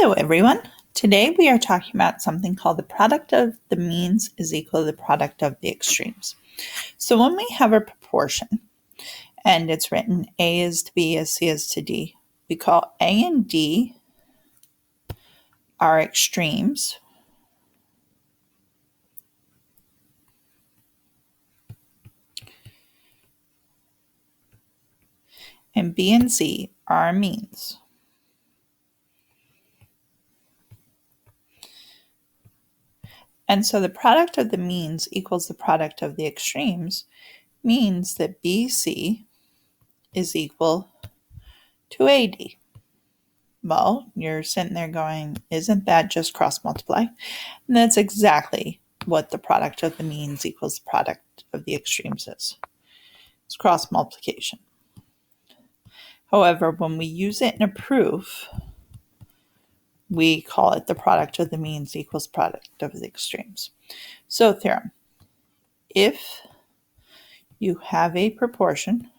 Hello everyone. Today we are talking about something called the product of the means is equal to the product of the extremes. So when we have a proportion and it's written A is to B as C is to D, we call A and D our extremes. And B and C are our means. And so the product of the means equals the product of the extremes means that BC is equal to AD. Well, you're sitting there going, isn't that just cross multiply? And that's exactly what the product of the means equals the product of the extremes is. It's cross multiplication. However, when we use it in a proof, we call it the product of the means equals product of the extremes. So theorem, if you have a proportion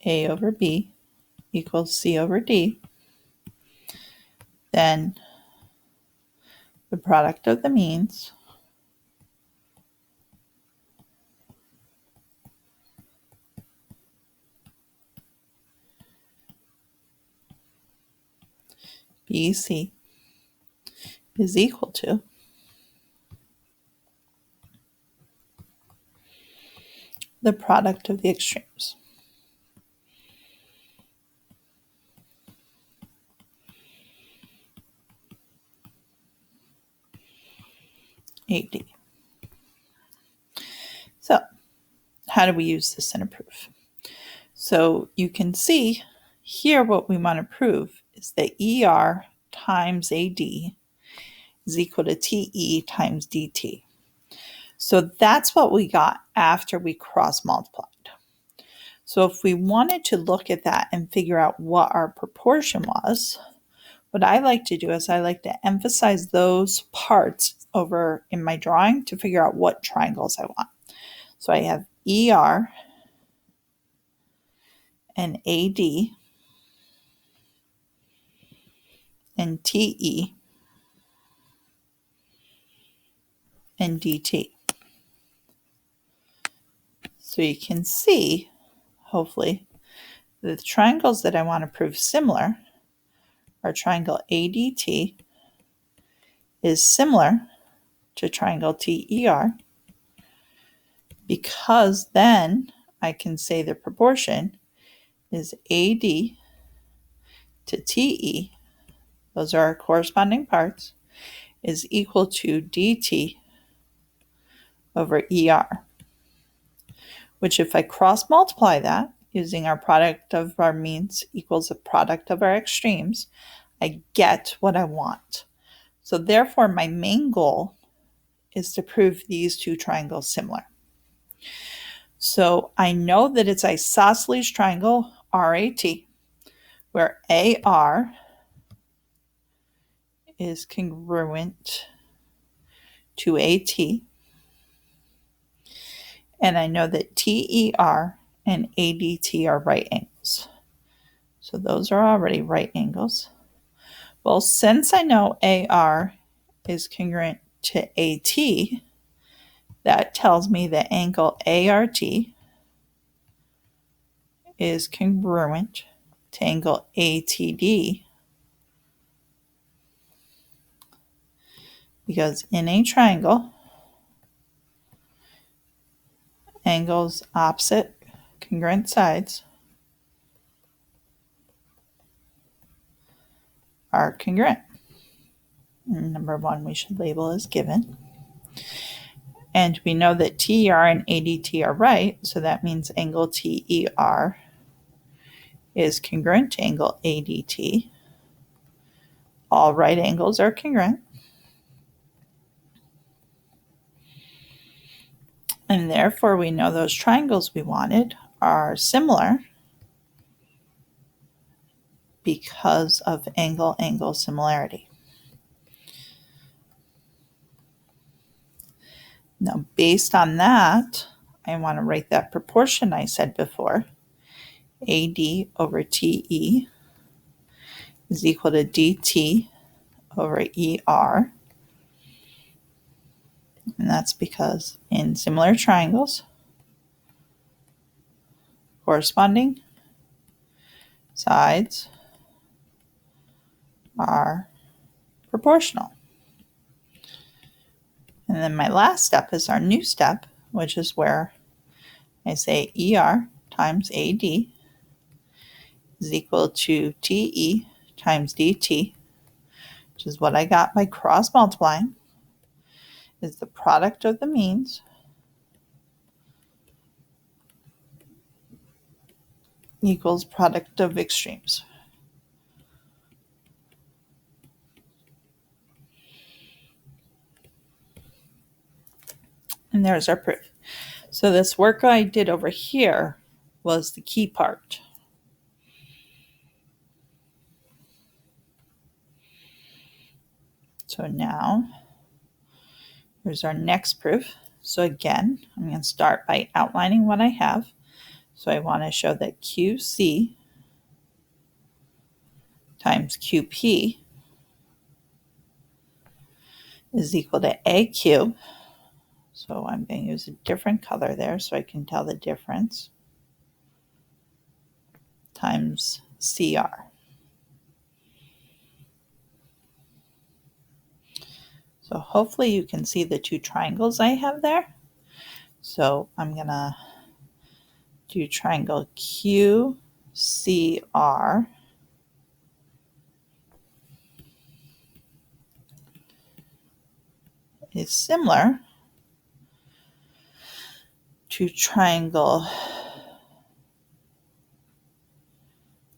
A over B equals C over D, then the product of the means BC is equal to the product of the extremes. AD. So how do we use this in a proof? So you can see here what we want to prove is that ER times AD is equal to TE times DT. So that's what we got after we cross multiplied. So if we wanted to look at that and figure out what our proportion was, what I like to do is I like to emphasize those parts over in my drawing to figure out what triangles I want. So I have ER and AD and TE and DT. So you can see, hopefully, the triangles that I want to prove similar are triangle ADT is similar to triangle TER, because then I can say the proportion is AD to TE, those are our corresponding parts, is equal to DT over ER, which if I cross multiply that using our product of our means equals the product of our extremes, I get what I want. So therefore, my main goal is to prove these two triangles similar. So I know that it's isosceles triangle RAT, where AR is congruent to AT, and I know that TER and ADT are right angles. So those are already right angles. Well, since I know AR is congruent to AT, that tells me that angle ART is congruent to angle ATD, because in a triangle, angles opposite congruent sides are congruent. Number one we should label as given. And we know that TER and ADT are right, so that means angle TER is congruent to angle ADT. All right angles are congruent. And therefore we know those triangles we wanted are similar because of angle-angle similarity. Now, based on that, I want to write that proportion I said before. AD over TE is equal to DT over ER. And that's because in similar triangles, corresponding sides are proportional. And then my last step is our new step, which is where I say ER times AD is equal to TE times DT, which is what I got by cross multiplying, is the product of the means equals product of extremes. And there's our proof. So this work I did over here was the key part. So now here's our next proof. So again, I'm going to start by outlining what I have. So I want to show that QC times QP is equal to AQ. So I'm going to use a different color there so I can tell the difference, times CR. So hopefully you can see the two triangles I have there. So I'm going to do triangle QCR is similar to triangle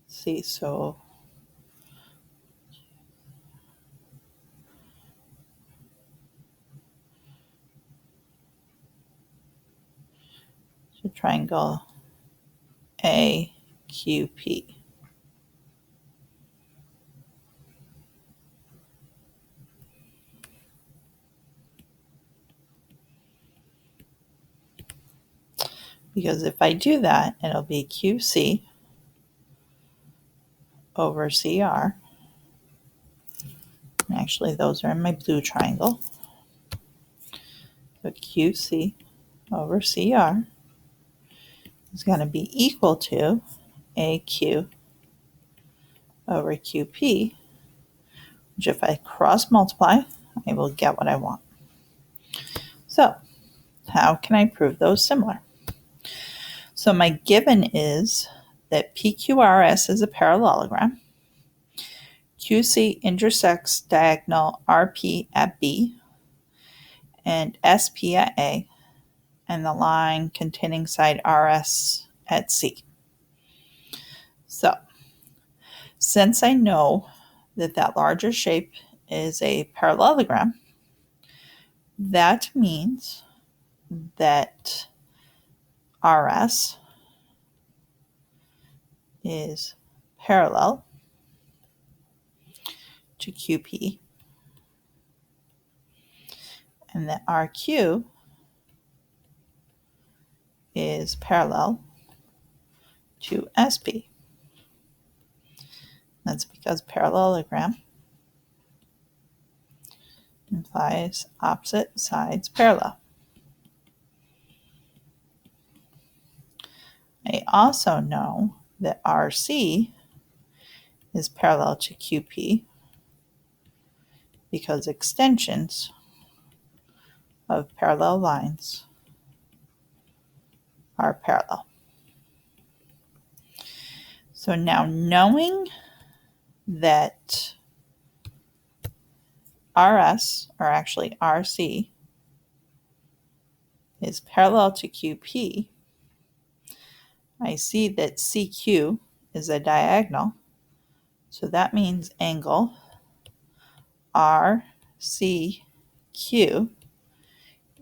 C. So triangle AQP. Because if I do that, it'll be QC over CR. And actually, those are in my blue triangle. So QC over CR is going to be equal to AQ over QP, which if I cross multiply, I will get what I want. So how can I prove those similar? So my given is that PQRS is a parallelogram. QC intersects diagonal RP at B and SP at A, and the line containing side RS at C. So since I know that that larger shape is a parallelogram, that means that RS is parallel to QP and that RQ is parallel to SP. That's because parallelogram implies opposite sides parallel. I also know that RC is parallel to QP because extensions of parallel lines are parallel. So now knowing that RS, or actually RC, is parallel to QP, I see that CQ is a diagonal, so that means angle RCQ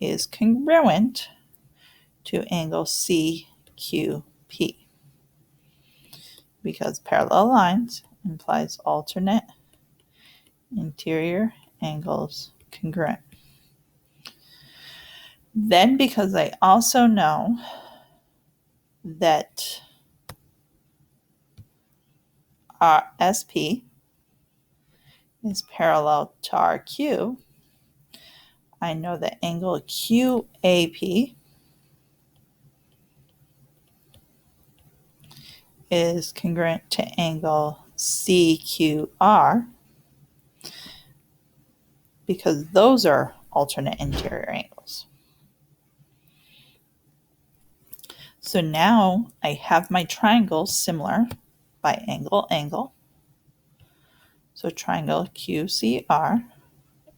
is congruent to angle CQP because parallel lines implies alternate interior angles congruent. Then, because I also know that our SP is parallel to RQ, I know that angle QAP is congruent to angle CQR because those are alternate interior angles. So now I have my triangles similar by angle, angle. So triangle QCR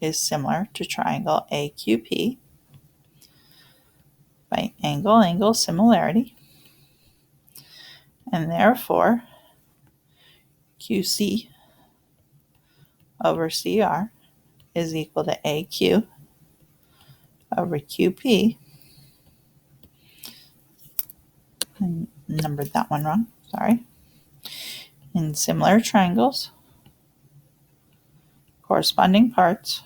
is similar to triangle AQP by angle, angle similarity. And therefore, QC over CR is equal to AQ over QP. I numbered that one wrong, sorry. In similar triangles, corresponding parts,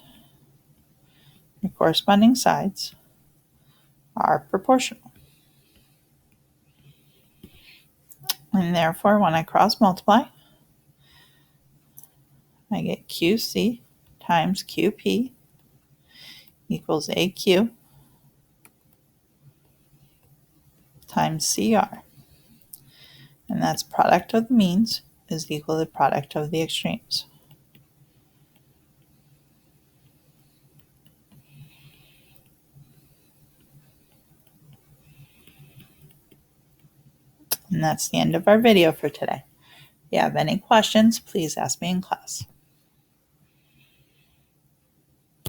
the corresponding sides are proportional. And therefore, when I cross multiply, I get QC times QP equals AQ times CR. And that's product of the means is equal to product of the extremes. And that's the end of our video for today. If you have any questions, please ask me in class.